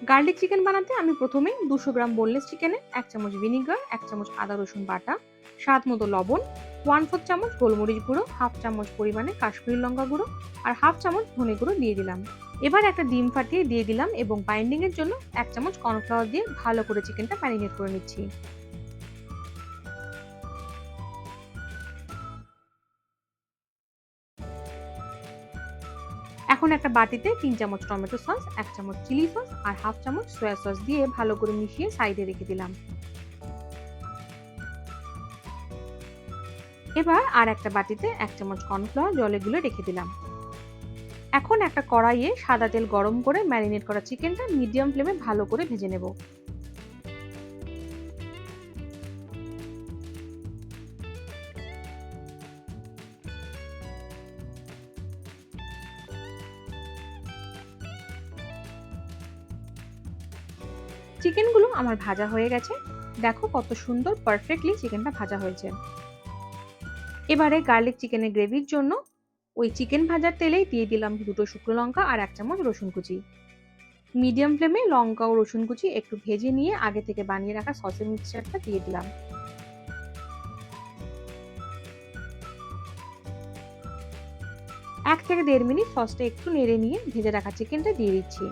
Garlic chicken বানাতে আমি প্রথমে 200 গ্রাম বোনলেস চিকেনে 1 চামচ ভিনিগার, 1 চামচ আদা রসুন বাটা, স্বাদ মতো লবণ, 1/4 চামচ গোলমরিচ গুঁড়ো, 1/2 চামচ পরিমাণে কাশ্মীরি লঙ্কা গুঁড়ো আর 1/2 চামচ ধনে গুঁড়ো দিয়ে দিলাম। এবার একটা ডিম ফাটিয়ে দিয়ে দিলাম এবং বাইন্ডিং এর জন্য 1 চামচ কর্নফ্লাওয়ার দিয়ে ভালো করে চিকেনটা ম্যারিনেট করে নিচ্ছি। এখন একটা বাটিতে 3 চামচ টমেটো সস, 1 চামচ চিলি সস আর 1/2 চামচ সয়া সস দিয়ে ভালো করে মিশিয়ে সাইডে রেখে দিলাম। এবার আর একটা বাটিতে 1 চামচ কর্নফ্লাওয়ার জলে গুলে রেখে দিলাম। এখন একটা কড়াইয়ে সাদা তেল গরম করে ম্যারিনেট করা চিকেনটা মিডিয়াম ফ্লেমে ভালো করে ভেজে নেব। চিকেনগুলো আমার ভাজা হয়ে গেছে। দেখো কত সুন্দর পারফেক্টলি চিকেনটা ভাজা হয়েছে। এবারে গার্লিক চিকেনের গ্রেভির জন্য ওই চিকেন ভাজার তেলেই দিয়ে দিলাম 2টো শুকনো লঙ্কা আর 1 চামচ রসুন কুচি। মিডিয়াম ফ্লেমে লঙ্কা ও রসুন কুচি একটু ভেজে নিয়ে আগে থেকে বানিয়ে রাখা সসের মিক্সচারটা দিয়ে দিলাম। 1 থেকে 1.5 মিনিট সসটা একটু নেড়ে নিয়ে ভেজে রাখা চিকেনটা দিয়ে দিচ্ছি।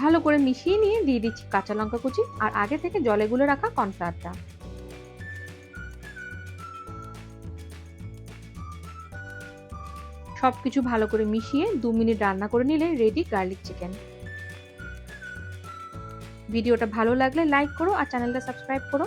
ভালো করে মিশিয়ে নিয়ে দিয়ে দিচ্ছি কাঁচা লঙ্কা কুচি আর আগে থেকে জলে গুলে রাখা কর্নফ্লাওয়ারটা। সবকিছু ভালো করে মিশিয়ে 2 মিনিট রান্না করে নিলে রেডি গার্লিক চিকেন। ভিডিওটা ভালো লাগলে লাইক করো আর চ্যানেলটা সাবস্ক্রাইব করো।